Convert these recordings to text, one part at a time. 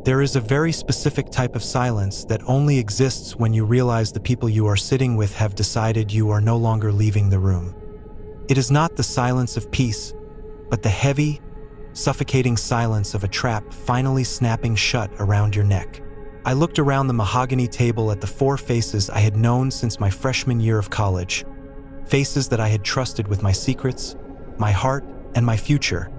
There is a very specific type of silence that only exists when you realize the people you are sitting with have decided you are no longer leaving the room. It is not the silence of peace, but the heavy, suffocating silence of a trap finally snapping shut around your neck. I looked around the mahogany table at the 4 faces I had known since my freshman year of college, faces that I had trusted with my secrets, my heart, and my future.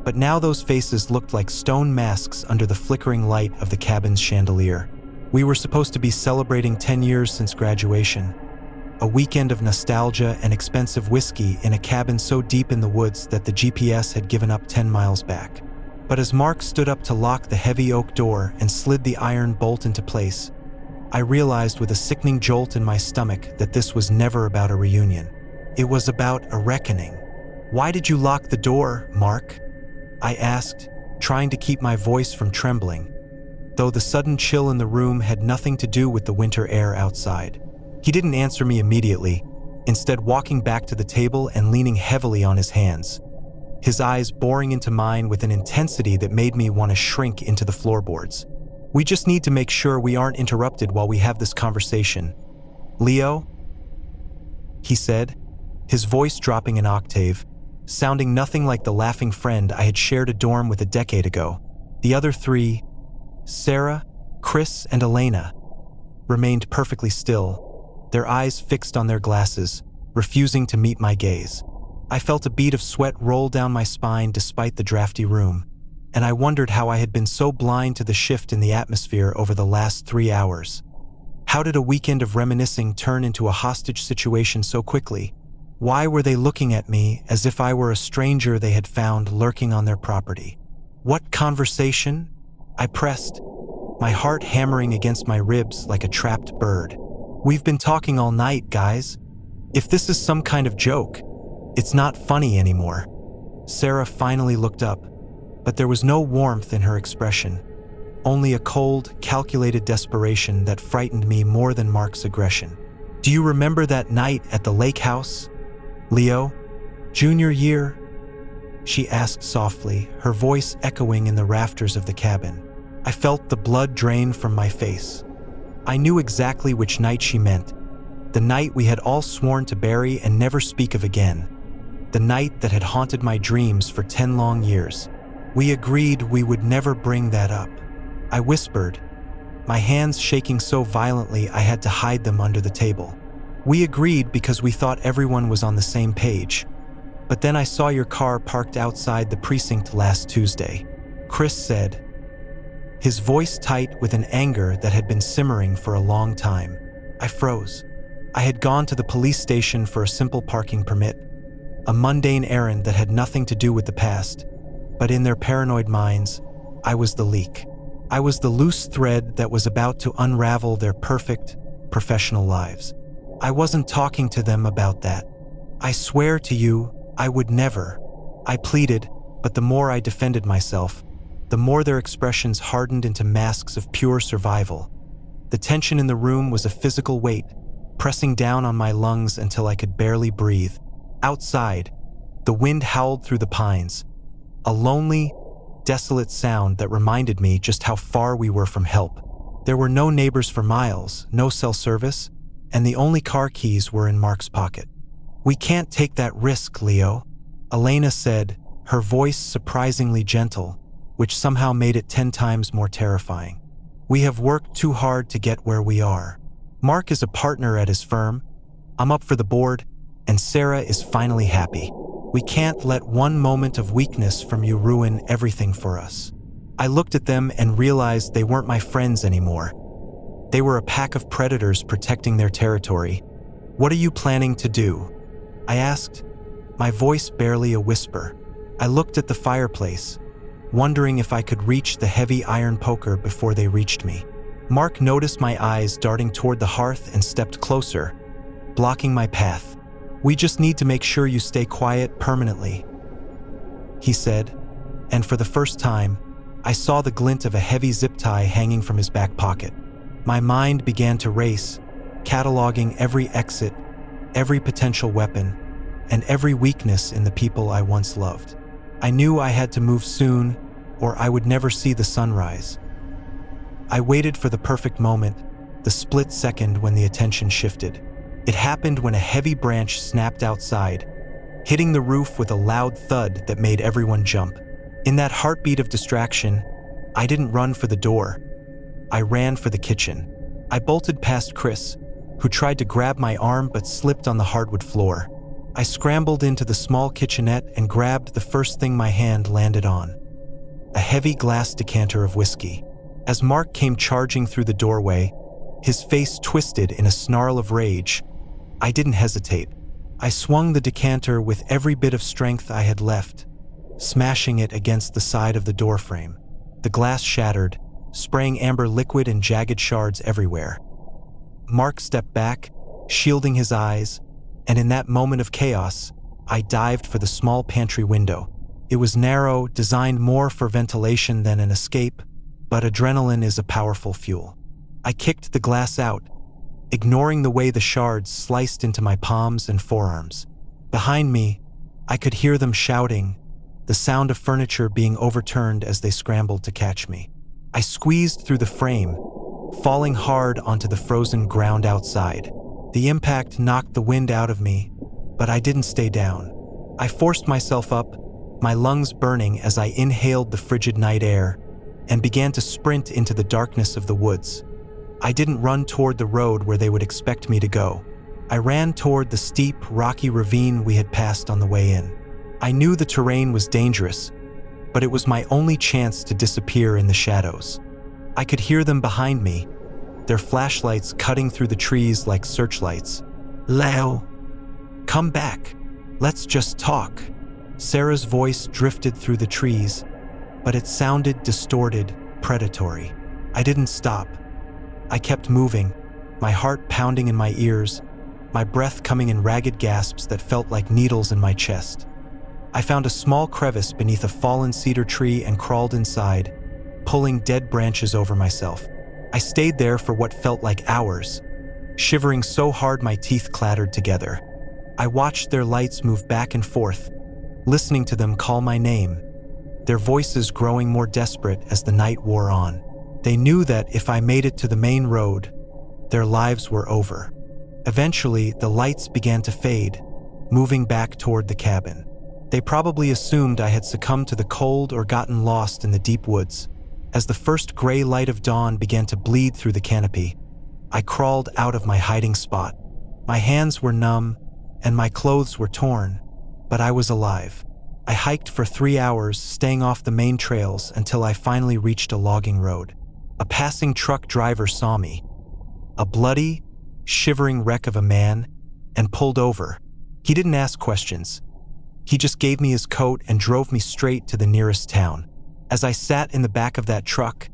But now those faces looked like stone masks under the flickering light of the cabin's chandelier. We were supposed to be celebrating 10 years since graduation, a weekend of nostalgia and expensive whiskey in a cabin so deep in the woods that the GPS had given up 10 miles back. But as Mark stood up to lock the heavy oak door and slid the iron bolt into place, I realized with a sickening jolt in my stomach that this was never about a reunion. It was about a reckoning. "Why did you lock the door, Mark?" I asked, trying to keep my voice from trembling, though the sudden chill in the room had nothing to do with the winter air outside. He didn't answer me immediately, instead walking back to the table and leaning heavily on his hands, his eyes boring into mine with an intensity that made me want to shrink into the floorboards. "We just need to make sure we aren't interrupted while we have this conversation. Leo?" he said, his voice dropping an octave, sounding nothing like the laughing friend I had shared a dorm with a decade ago. The other 3, Sarah, Chris, and Elena, remained perfectly still, their eyes fixed on their glasses, refusing to meet my gaze. I felt a bead of sweat roll down my spine despite the drafty room, and I wondered how I had been so blind to the shift in the atmosphere over the last 3 hours. How did a weekend of reminiscing turn into a hostage situation so quickly? Why were they looking at me as if I were a stranger they had found lurking on their property? "What conversation?" I pressed, my heart hammering against my ribs like a trapped bird. "We've been talking all night, guys. If this is some kind of joke, it's not funny anymore." Sarah finally looked up, but there was no warmth in her expression, only a cold, calculated desperation that frightened me more than Mark's aggression. "Do you remember that night at the lake house, Leo? Junior year?" she asked softly, her voice echoing in the rafters of the cabin. I felt the blood drain from my face. I knew exactly which night she meant, the night we had all sworn to bury and never speak of again, the night that had haunted my dreams for 10 long years. "We agreed we would never bring that up," I whispered, my hands shaking so violently I had to hide them under the table. "We agreed because we thought everyone was on the same page. But then I saw your car parked outside the precinct last Tuesday," Chris said, his voice tight with an anger that had been simmering for a long time. I froze. I had gone to the police station for a simple parking permit, a mundane errand that had nothing to do with the past, but in their paranoid minds, I was the leak. I was the loose thread that was about to unravel their perfect, professional lives. I wasn't talking to them about that. "I swear to you, I would never," I pleaded, but the more I defended myself, the more their expressions hardened into masks of pure survival. The tension in the room was a physical weight, pressing down on my lungs until I could barely breathe. Outside, the wind howled through the pines, a lonely, desolate sound that reminded me just how far we were from help. There were no neighbors for miles, no cell service, and the only car keys were in Mark's pocket. "We can't take that risk, Leo," Elena said, her voice surprisingly gentle, which somehow made it 10 times more terrifying. "We have worked too hard to get where we are. Mark is a partner at his firm, I'm up for the board, and Sarah is finally happy. We can't let one moment of weakness from you ruin everything for us." I looked at them and realized they weren't my friends anymore. They were a pack of predators protecting their territory. "What are you planning to do?" I asked, my voice barely a whisper. I looked at the fireplace, wondering if I could reach the heavy iron poker before they reached me. Mark noticed my eyes darting toward the hearth and stepped closer, blocking my path. "We just need to make sure you stay quiet permanently," he said, and for the first time, I saw the glint of a heavy zip tie hanging from his back pocket. My mind began to race, cataloging every exit, every potential weapon, and every weakness in the people I once loved. I knew I had to move soon, or I would never see the sunrise. I waited for the perfect moment, the split second when the attention shifted. It happened when a heavy branch snapped outside, hitting the roof with a loud thud that made everyone jump. In that heartbeat of distraction, I didn't run for the door. I ran for the kitchen. I bolted past Chris, who tried to grab my arm but slipped on the hardwood floor. I scrambled into the small kitchenette and grabbed the first thing my hand landed on: a heavy glass decanter of whiskey. As Mark came charging through the doorway, his face twisted in a snarl of rage, I didn't hesitate. I swung the decanter with every bit of strength I had left, smashing it against the side of the doorframe. The glass shattered, spraying amber liquid and jagged shards everywhere. Mark stepped back, shielding his eyes, and in that moment of chaos, I dived for the small pantry window. It was narrow, designed more for ventilation than an escape, but adrenaline is a powerful fuel. I kicked the glass out, ignoring the way the shards sliced into my palms and forearms. Behind me, I could hear them shouting, the sound of furniture being overturned as they scrambled to catch me. I squeezed through the frame, falling hard onto the frozen ground outside. The impact knocked the wind out of me, but I didn't stay down. I forced myself up, my lungs burning as I inhaled the frigid night air, and began to sprint into the darkness of the woods. I didn't run toward the road where they would expect me to go. I ran toward the steep, rocky ravine we had passed on the way in. I knew the terrain was dangerous, but it was my only chance to disappear in the shadows. I could hear them behind me, their flashlights cutting through the trees like searchlights. "Leo, come back. Let's just talk." Sarah's voice drifted through the trees, but it sounded distorted, predatory. I didn't stop. I kept moving, my heart pounding in my ears, my breath coming in ragged gasps that felt like needles in my chest. I found a small crevice beneath a fallen cedar tree and crawled inside, pulling dead branches over myself. I stayed there for what felt like hours, shivering so hard my teeth clattered together. I watched their lights move back and forth, listening to them call my name, their voices growing more desperate as the night wore on. They knew that if I made it to the main road, their lives were over. Eventually, the lights began to fade, moving back toward the cabin. They probably assumed I had succumbed to the cold or gotten lost in the deep woods. As the first gray light of dawn began to bleed through the canopy, I crawled out of my hiding spot. My hands were numb, and my clothes were torn, but I was alive. I hiked for 3 hours, staying off the main trails until I finally reached a logging road. A passing truck driver saw me, a bloody, shivering wreck of a man, and pulled over. He didn't ask questions. He just gave me his coat and drove me straight to the nearest town. As I sat in the back of that truck,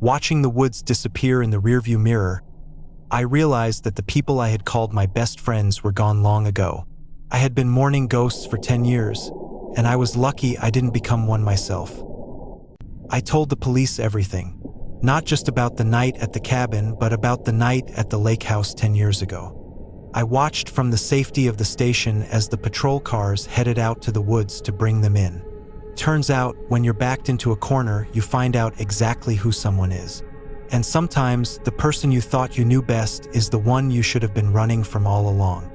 watching the woods disappear in the rearview mirror, I realized that the people I had called my best friends were gone long ago. I had been mourning ghosts for 10 years, and I was lucky I didn't become one myself. I told the police everything, not just about the night at the cabin, but about the night at the lake house 10 years ago. I watched from the safety of the station as the patrol cars headed out to the woods to bring them in. Turns out, when you're backed into a corner, you find out exactly who someone is. And sometimes, the person you thought you knew best is the one you should have been running from all along.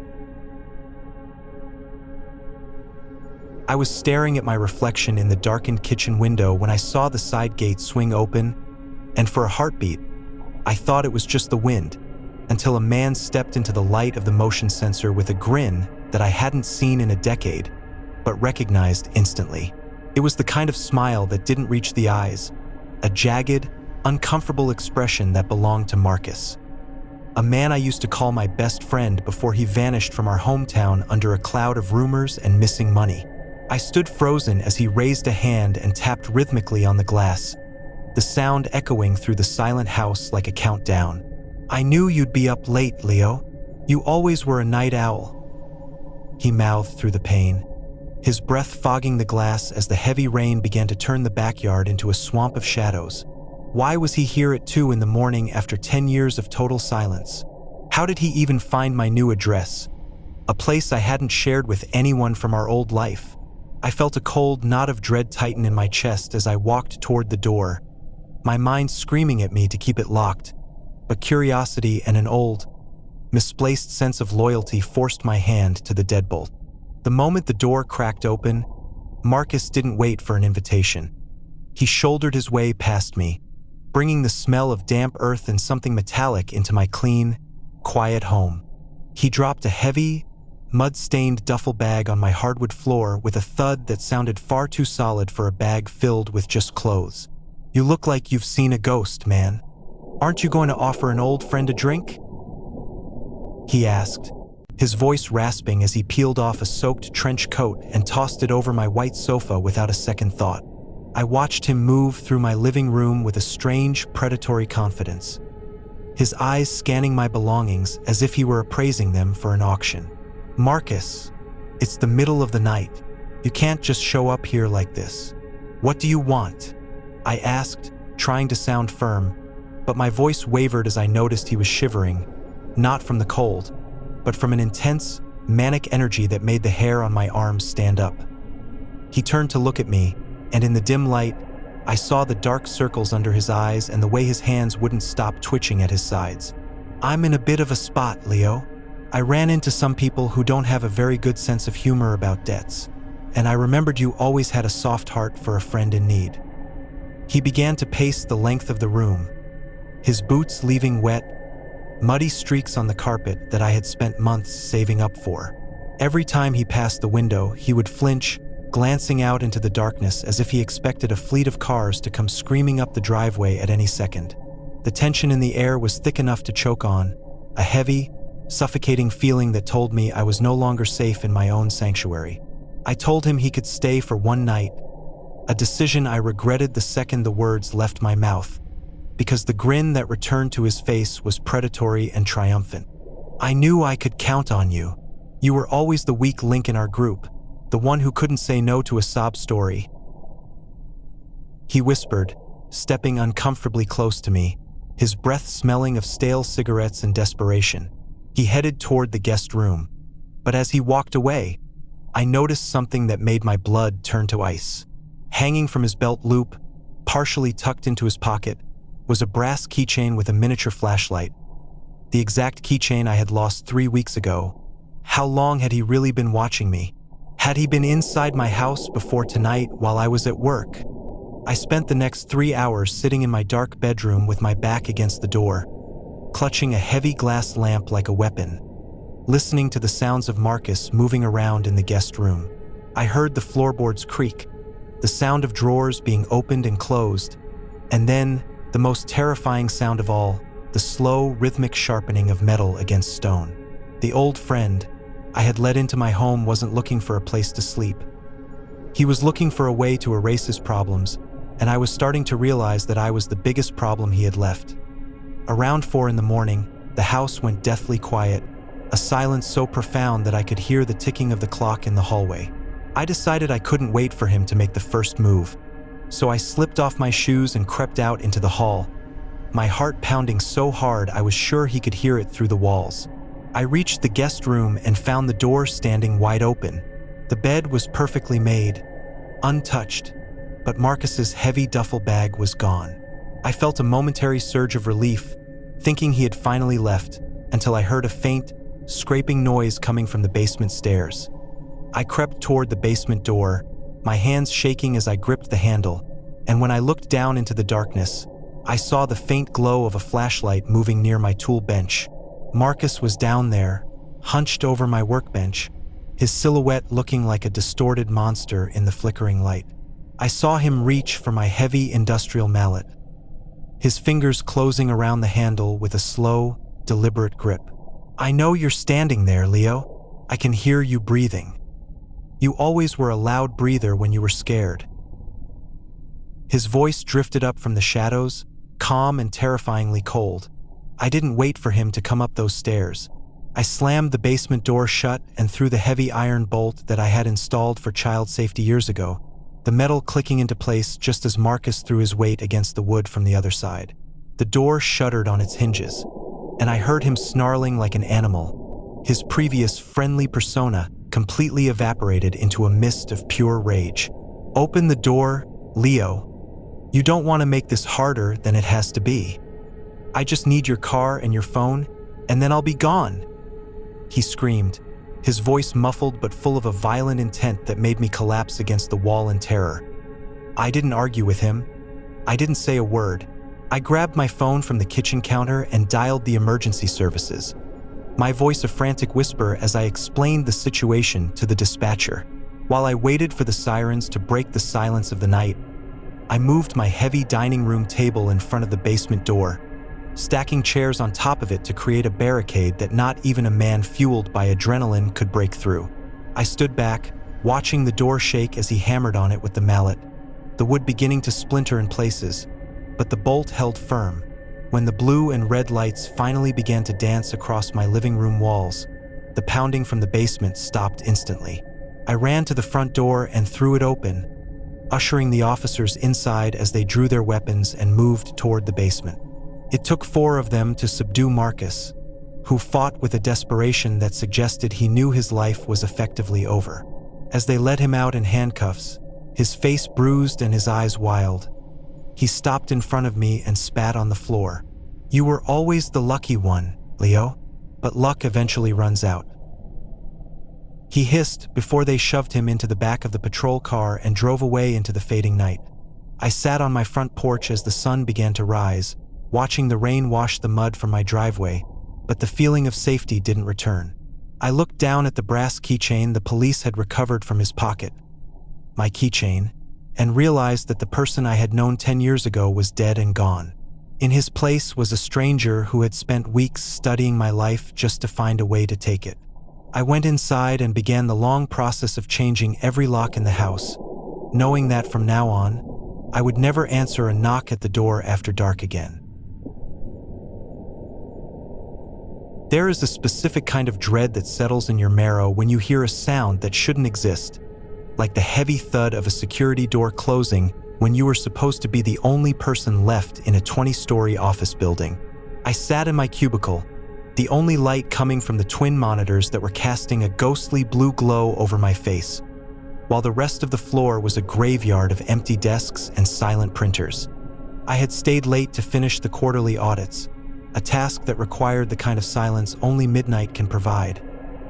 I was staring at my reflection in the darkened kitchen window when I saw the side gate swing open, and for a heartbeat, I thought it was just the wind, until a man stepped into the light of the motion sensor with a grin that I hadn't seen in a decade, but recognized instantly. It was the kind of smile that didn't reach the eyes, a jagged, uncomfortable expression that belonged to Marcus, a man I used to call my best friend before he vanished from our hometown under a cloud of rumors and missing money. I stood frozen as he raised a hand and tapped rhythmically on the glass, the sound echoing through the silent house like a countdown. "I knew you'd be up late, Leo. You always were a night owl," he mouthed through the pane, his breath fogging the glass as the heavy rain began to turn the backyard into a swamp of shadows. Why was he here at 2 in the morning after 10 years of total silence? How did he even find my new address? A place I hadn't shared with anyone from our old life. I felt a cold knot of dread tighten in my chest as I walked toward the door, my mind screaming at me to keep it locked, but curiosity and an old, misplaced sense of loyalty forced my hand to the deadbolt. The moment the door cracked open, Marcus didn't wait for an invitation. He shouldered his way past me, bringing the smell of damp earth and something metallic into my clean, quiet home. He dropped a heavy, mud-stained duffel bag on my hardwood floor with a thud that sounded far too solid for a bag filled with just clothes. "You look like you've seen a ghost, man. Aren't you going to offer an old friend a drink?" he asked, his voice rasping as he peeled off a soaked trench coat and tossed it over my white sofa without a second thought. I watched him move through my living room with a strange, predatory confidence, his eyes scanning my belongings as if he were appraising them for an auction. "Marcus, it's the middle of the night. You can't just show up here like this. What do you want?" I asked, trying to sound firm, but my voice wavered as I noticed he was shivering, not from the cold, but from an intense, manic energy that made the hair on my arms stand up. He turned to look at me, and in the dim light, I saw the dark circles under his eyes and the way his hands wouldn't stop twitching at his sides. "I'm in a bit of a spot, Leo. I ran into some people who don't have a very good sense of humor about debts, and I remembered you always had a soft heart for a friend in need." He began to pace the length of the room, his boots leaving wet, muddy streaks on the carpet that I had spent months saving up for. Every time he passed the window, he would flinch, glancing out into the darkness as if he expected a fleet of cars to come screaming up the driveway at any second. The tension in the air was thick enough to choke on, a heavy, suffocating feeling that told me I was no longer safe in my own sanctuary. I told him he could stay for one night, a decision I regretted the second the words left my mouth, because the grin that returned to his face was predatory and triumphant. "I knew I could count on you. You were always the weak link in our group, the one who couldn't say no to a sob story," he whispered, stepping uncomfortably close to me, his breath smelling of stale cigarettes and desperation. He headed toward the guest room, but as he walked away, I noticed something that made my blood turn to ice. Hanging from his belt loop, partially tucked into his pocket, was a brass keychain with a miniature flashlight. The exact keychain I had lost 3 weeks ago. How long had he really been watching me? Had he been inside my house before tonight while I was at work? I spent the next 3 hours sitting in my dark bedroom with my back against the door, clutching a heavy glass lamp like a weapon, listening to the sounds of Marcus moving around in the guest room. I heard the floorboards creak, the sound of drawers being opened and closed, and then, the most terrifying sound of all, the slow, rhythmic sharpening of metal against stone. The old friend I had let into my home wasn't looking for a place to sleep. He was looking for a way to erase his problems, and I was starting to realize that I was the biggest problem he had left. Around 4 in the morning, the house went deathly quiet, a silence so profound that I could hear the ticking of the clock in the hallway. I decided I couldn't wait for him to make the first move, so I slipped off my shoes and crept out into the hall, my heart pounding so hard I was sure he could hear it through the walls. I reached the guest room and found the door standing wide open. The bed was perfectly made, untouched, but Marcus's heavy duffel bag was gone. I felt a momentary surge of relief, thinking he had finally left, until I heard a faint, scraping noise coming from the basement stairs. I crept toward the basement door, my hands shaking as I gripped the handle, and when I looked down into the darkness, I saw the faint glow of a flashlight moving near my tool bench. Marcus was down there, hunched over my workbench, his silhouette looking like a distorted monster in the flickering light. I saw him reach for my heavy industrial mallet, his fingers closing around the handle with a slow, deliberate grip. "I know you're standing there, Leo. I can hear you breathing. You always were a loud breather when you were scared." His voice drifted up from the shadows, calm and terrifyingly cold. I didn't wait for him to come up those stairs. I slammed the basement door shut and threw the heavy iron bolt that I had installed for child safety years ago, the metal clicking into place just as Marcus threw his weight against the wood from the other side. The door shuddered on its hinges, and I heard him snarling like an animal, his previous friendly persona completely evaporated into a mist of pure rage. "Open the door, Leo. You don't want to make this harder than it has to be. I just need your car and your phone, and then I'll be gone," he screamed, his voice muffled but full of a violent intent that made me collapse against the wall in terror. I didn't argue with him. I didn't say a word. I grabbed my phone from the kitchen counter and dialed the emergency services, my voice a frantic whisper as I explained the situation to the dispatcher. While I waited for the sirens to break the silence of the night, I moved my heavy dining room table in front of the basement door, stacking chairs on top of it to create a barricade that not even a man fueled by adrenaline could break through. I stood back, watching the door shake as he hammered on it with the mallet, the wood beginning to splinter in places, but the bolt held firm. When the blue and red lights finally began to dance across my living room walls, the pounding from the basement stopped instantly. I ran to the front door and threw it open, ushering the officers inside as they drew their weapons and moved toward the basement. It took 4 of them to subdue Marcus, who fought with a desperation that suggested he knew his life was effectively over. As they led him out in handcuffs, his face bruised and his eyes wild, he stopped in front of me and spat on the floor. "You were always the lucky one, Leo, but luck eventually runs out," he hissed before they shoved him into the back of the patrol car and drove away into the fading night. I sat on my front porch as the sun began to rise, watching the rain wash the mud from my driveway, but the feeling of safety didn't return. I looked down at the brass keychain the police had recovered from his pocket, my keychain, and realized that the person I had known 10 years ago was dead and gone. In his place was a stranger who had spent weeks studying my life just to find a way to take it. I went inside and began the long process of changing every lock in the house, knowing that from now on, I would never answer a knock at the door after dark again. There is a specific kind of dread that settles in your marrow when you hear a sound that shouldn't exist, like the heavy thud of a security door closing when you were supposed to be the only person left in a 20-story office building. I sat in my cubicle, the only light coming from the twin monitors that were casting a ghostly blue glow over my face, while the rest of the floor was a graveyard of empty desks and silent printers. I had stayed late to finish the quarterly audits, a task that required the kind of silence only midnight can provide.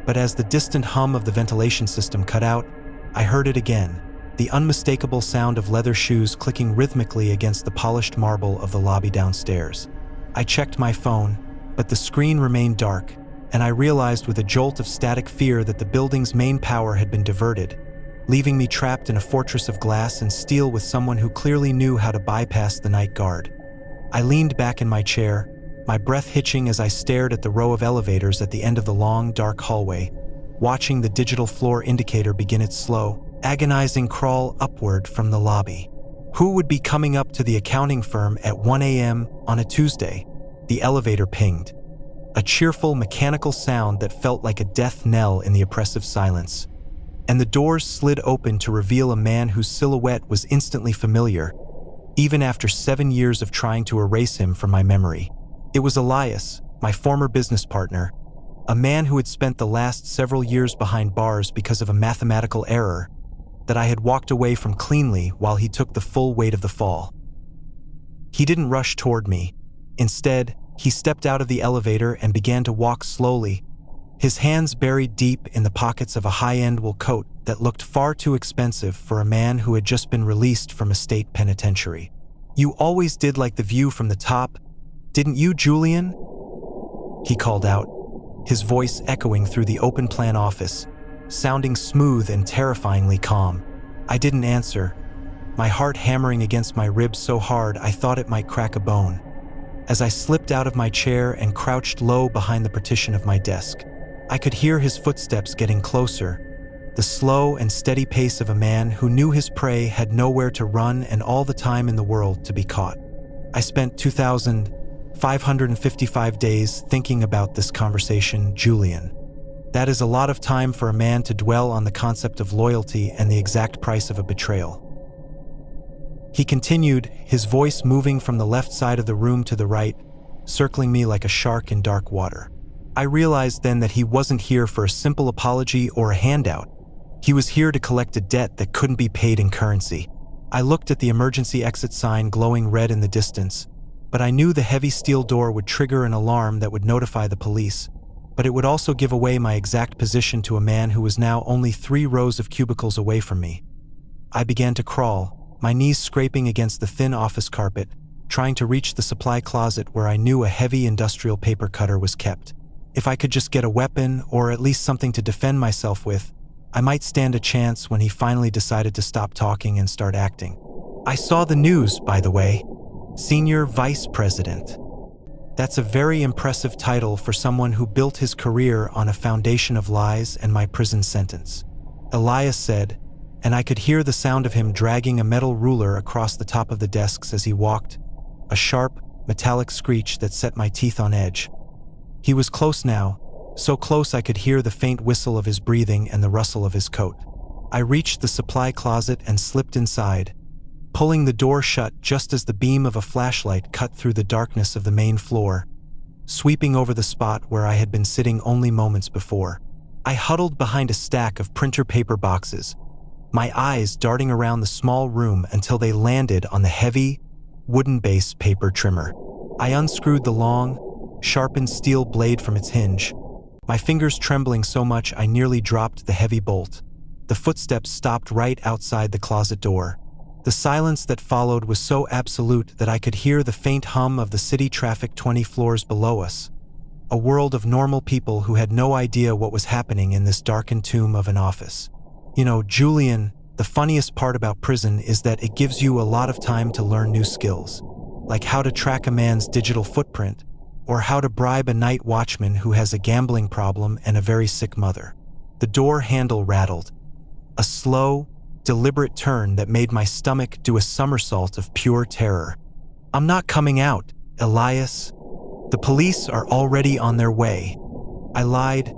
But as the distant hum of the ventilation system cut out, I heard it again, the unmistakable sound of leather shoes clicking rhythmically against the polished marble of the lobby downstairs. I checked my phone, but the screen remained dark, and I realized with a jolt of static fear that the building's main power had been diverted, leaving me trapped in a fortress of glass and steel with someone who clearly knew how to bypass the night guard. I leaned back in my chair, my breath hitching as I stared at the row of elevators at the end of the long, dark hallway, watching the digital floor indicator begin its slow, agonizing crawl upward from the lobby. Who would be coming up to the accounting firm at 1 a.m. on a Tuesday? The elevator pinged, a cheerful, mechanical sound that felt like a death knell in the oppressive silence. And the doors slid open to reveal a man whose silhouette was instantly familiar, even after 7 years of trying to erase him from my memory. It was Elias, my former business partner, a man who had spent the last several years behind bars because of a mathematical error that I had walked away from cleanly while he took the full weight of the fall. He didn't rush toward me. Instead, he stepped out of the elevator and began to walk slowly, his hands buried deep in the pockets of a high-end wool coat that looked far too expensive for a man who had just been released from a state penitentiary. "You always did like the view from the top, didn't you, Julian?" he called out, his voice echoing through the open-plan office, sounding smooth and terrifyingly calm. I didn't answer, my heart hammering against my ribs so hard I thought it might crack a bone, as I slipped out of my chair and crouched low behind the partition of my desk. I could hear his footsteps getting closer, the slow and steady pace of a man who knew his prey had nowhere to run and all the time in the world to be caught. I spent 2,555 days thinking about this conversation, Julian. That is a lot of time for a man to dwell on the concept of loyalty and the exact price of a betrayal. He continued, his voice moving from the left side of the room to the right, circling me like a shark in dark water. I realized then that he wasn't here for a simple apology or a handout. He was here to collect a debt that couldn't be paid in currency. I looked at the emergency exit sign glowing red in the distance, but I knew the heavy steel door would trigger an alarm that would notify the police, but it would also give away my exact position to a man who was now only 3 rows of cubicles away from me. I began to crawl, my knees scraping against the thin office carpet, trying to reach the supply closet where I knew a heavy industrial paper cutter was kept. If I could just get a weapon, or at least something to defend myself with, I might stand a chance when he finally decided to stop talking and start acting. I saw the news, by the way. Senior Vice President. That's a very impressive title for someone who built his career on a foundation of lies and my prison sentence. Elias said, and I could hear the sound of him dragging a metal ruler across the top of the desks as he walked, a sharp, metallic screech that set my teeth on edge. He was close now, so close I could hear the faint whistle of his breathing and the rustle of his coat. I reached the supply closet and slipped inside, pulling the door shut just as the beam of a flashlight cut through the darkness of the main floor, sweeping over the spot where I had been sitting only moments before. I huddled behind a stack of printer paper boxes, my eyes darting around the small room until they landed on the heavy, wooden-based paper trimmer. I unscrewed the long, sharpened steel blade from its hinge, my fingers trembling so much I nearly dropped the heavy bolt. The footsteps stopped right outside the closet door. The silence that followed was so absolute that I could hear the faint hum of the city traffic 20 floors below us, a world of normal people who had no idea what was happening in this darkened tomb of an office. You know, Julian, the funniest part about prison is that it gives you a lot of time to learn new skills, like how to track a man's digital footprint, or how to bribe a night watchman who has a gambling problem and a very sick mother. The door handle rattled, a slow, deliberate turn that made my stomach do a somersault of pure terror. "I'm not coming out, Elias. The police are already on their way," I lied,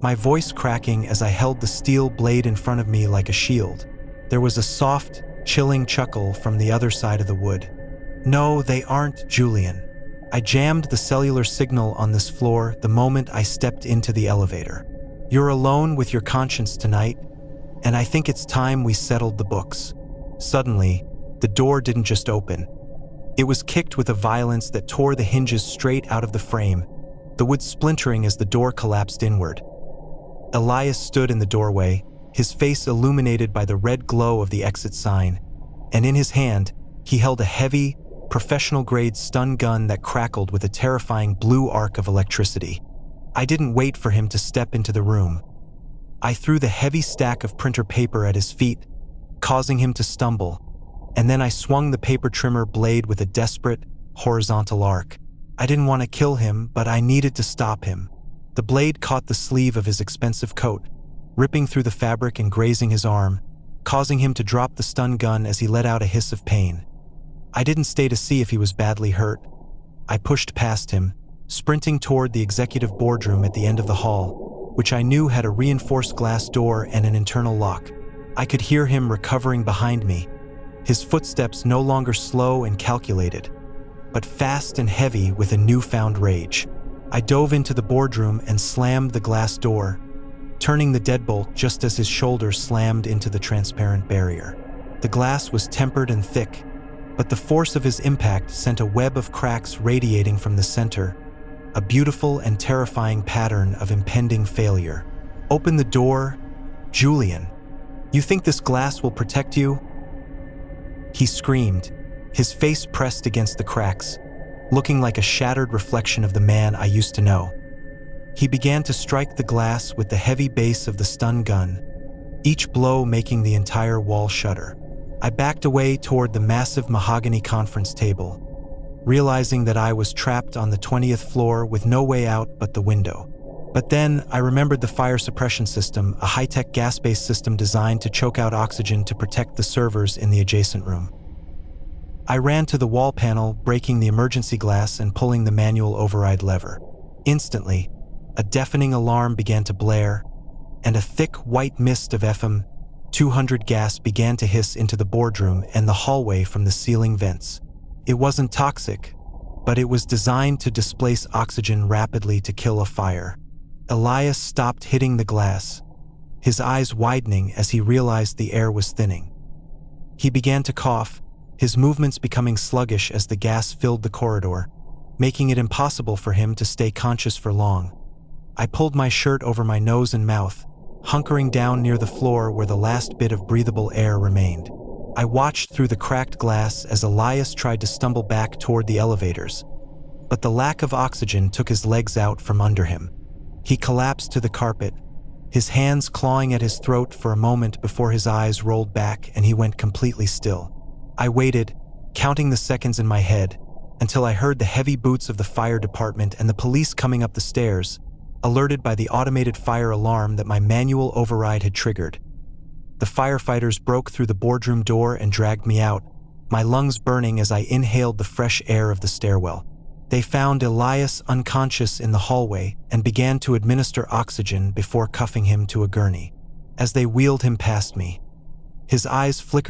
my voice cracking as I held the steel blade in front of me like a shield. There was a soft, chilling chuckle from the other side of the wood. "No, they aren't, Julian. I jammed the cellular signal on this floor the moment I stepped into the elevator. You're alone with your conscience tonight, and I think it's time we settled the books." Suddenly, the door didn't just open. It was kicked with a violence that tore the hinges straight out of the frame, the wood splintering as the door collapsed inward. Elias stood in the doorway, his face illuminated by the red glow of the exit sign, and in his hand, he held a heavy, professional-grade stun gun that crackled with a terrifying blue arc of electricity. I didn't wait for him to step into the room. I threw the heavy stack of printer paper at his feet, causing him to stumble, and then I swung the paper trimmer blade with a desperate, horizontal arc. I didn't want to kill him, but I needed to stop him. The blade caught the sleeve of his expensive coat, ripping through the fabric and grazing his arm, causing him to drop the stun gun as he let out a hiss of pain. I didn't stay to see if he was badly hurt. I pushed past him, sprinting toward the executive boardroom at the end of the hall, which I knew had a reinforced glass door and an internal lock. I could hear him recovering behind me, his footsteps no longer slow and calculated, but fast and heavy with a newfound rage. I dove into the boardroom and slammed the glass door, turning the deadbolt just as his shoulder slammed into the transparent barrier. The glass was tempered and thick, but the force of his impact sent a web of cracks radiating from the center, a beautiful and terrifying pattern of impending failure. "Open the door, Julian. You think this glass will protect you?" He screamed, his face pressed against the cracks, looking like a shattered reflection of the man I used to know. He began to strike the glass with the heavy base of the stun gun, each blow making the entire wall shudder. I backed away toward the massive mahogany conference table, realizing that I was trapped on the 20th floor with no way out but the window. But then I remembered the fire suppression system, a high-tech gas-based system designed to choke out oxygen to protect the servers in the adjacent room. I ran to the wall panel, breaking the emergency glass and pulling the manual override lever. Instantly, a deafening alarm began to blare, and a thick white mist of FM 200 gas began to hiss into the boardroom and the hallway from the ceiling vents. It wasn't toxic, but it was designed to displace oxygen rapidly to kill a fire. Elias stopped hitting the glass, his eyes widening as he realized the air was thinning. He began to cough, his movements becoming sluggish as the gas filled the corridor, making it impossible for him to stay conscious for long. I pulled my shirt over my nose and mouth, hunkering down near the floor where the last bit of breathable air remained. I watched through the cracked glass as Elias tried to stumble back toward the elevators, but the lack of oxygen took his legs out from under him. He collapsed to the carpet, his hands clawing at his throat for a moment before his eyes rolled back and he went completely still. I waited, counting the seconds in my head, until I heard the heavy boots of the fire department and the police coming up the stairs, alerted by the automated fire alarm that my manual override had triggered. The firefighters broke through the boardroom door and dragged me out, my lungs burning as I inhaled the fresh air of the stairwell. They found Elias unconscious in the hallway and began to administer oxygen before cuffing him to a gurney. As they wheeled him past me, his eyes flickered